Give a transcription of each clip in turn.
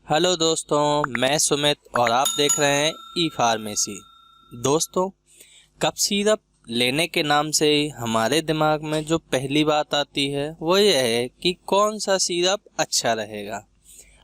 Hello दोस्तों, मैं सुमित और आप देख रहे हैं ई फार्मेसी। दोस्तों, कफ सिरप लेने के नाम से ही हमारे दिमाग में जो पहली बात आती है वो यह है कि कौन सा सिरप अच्छा रहेगा।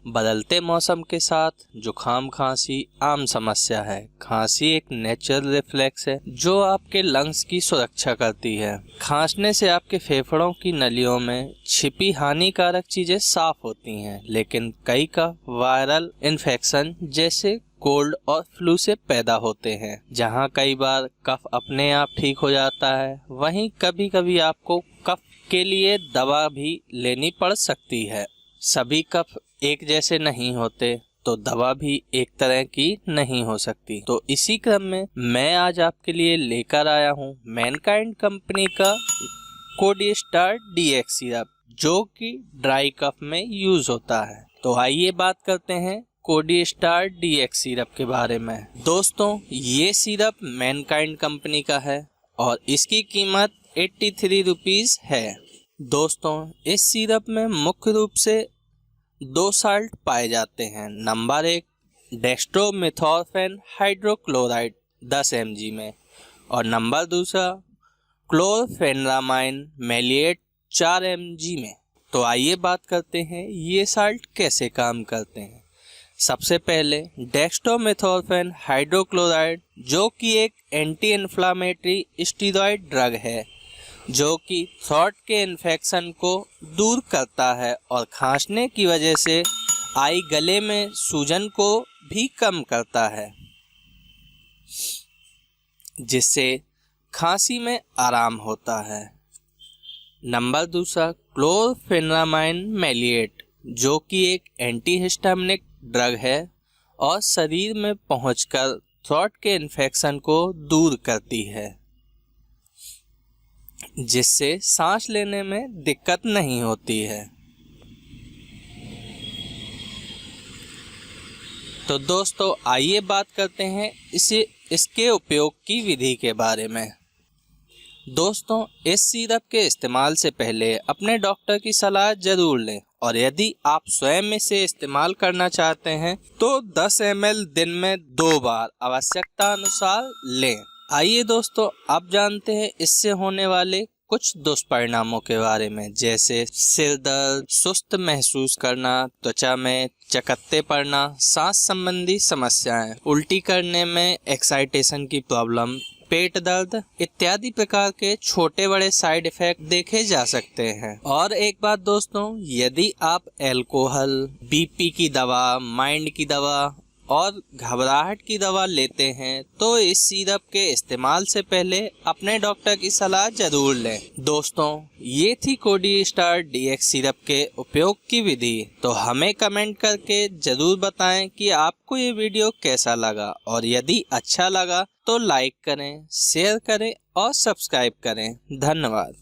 बदलते मौसम के साथ जुखाम खांसी आम समस्या है। खांसी एक नेचुरल रिफ्लेक्स है जो आपके लंग्स की सुरक्षा करती है। खांसने से आपके फेफड़ों की नलियों में छिपी हानिकारक चीजें साफ होती हैं, लेकिन कई का वायरल इन्फेक्शन जैसे कोल्ड और फ्लू से पैदा होते हैं। जहां कई बार कफ अपने आप ठीक हो जाता है, वहीं कभी कभी आपको कफ के लिए दवा भी लेनी पड़ सकती है। सभी कफ एक जैसे नहीं होते, तो दवा भी एक तरह की नहीं हो सकती। तो इसी क्रम में मैं आज आपके लिए लेकर आया हूँ मैनकाइंड कंपनी का कोडिस्टार डीएक्स सिरप, जो कि ड्राई कफ में यूज होता है। तो आइए बात करते हैं कोडिस्टार डीएक्स सिरप के बारे में। दोस्तों, ये सिरप मैनकाइंड कंपनी का है और इसकी कीमत 83 रुपीज है। दोस्तों, इस सिरप में मुख्य रूप से 2 साल्ट पाए जाते हैं। नंबर 1 डेक्स्ट्रोमेथोर्फेन हाइड्रोक्लोराइड 10 mg में, और नंबर 2 क्लोरफेनामाइन मैलिएट 4 mg में। तो आइए बात करते हैं ये साल्ट कैसे काम करते हैं। सबसे पहले डेक्स्ट्रोमेथोर्फेन हाइड्रोक्लोराइड, जो कि एक एंटी इन्फ्लामेटरी स्टीरॉयड ड्रग है, जो कि थ्रोट के इन्फेक्शन को दूर करता है और खांसने की वजह से आई गले में सूजन को भी कम करता है, जिससे खांसी में आराम होता है। नंबर 2 क्लोरफेनामाइन मैलिएट, जो कि एक एंटीहिस्टामिनिक ड्रग है और शरीर में पहुंचकर थ्रोट के इन्फेक्शन को दूर करती है, जिससे सांस लेने में दिक्कत नहीं होती है। तो दोस्तों, आइए बात करते हैं इसके उपयोग की विधि के बारे में। दोस्तों, इस सिरप के इस्तेमाल से पहले अपने डॉक्टर की सलाह जरूर लें, और यदि आप स्वयं इसे इस्तेमाल करना चाहते हैं तो 10 ml दिन में 2 बार आवश्यकता अनुसार लें। आइए दोस्तों, अब जानते हैं इससे होने वाले कुछ दुष्परिणामों के बारे में, जैसे सिर दर्द, सुस्त महसूस करना, त्वचा में चकत्ते पड़ना, सांस संबंधी समस्याएं, उल्टी करने में एक्साइटेशन की प्रॉब्लम, पेट दर्द इत्यादि प्रकार के छोटे बड़े साइड इफेक्ट देखे जा सकते हैं। और एक बात दोस्तों, यदि आप अल्कोहल, बीपी की दवा, माइंड की दवा और घबराहट की दवा लेते हैं तो इस सिरप के इस्तेमाल से पहले अपने डॉक्टर की सलाह जरूर लें। दोस्तों, ये थी कोडिस्टार डीएक्स सिरप के उपयोग की विधि। तो हमें कमेंट करके जरूर बताएं कि आपको ये वीडियो कैसा लगा, और यदि अच्छा लगा तो लाइक करें, शेयर करें और सब्सक्राइब करें। धन्यवाद।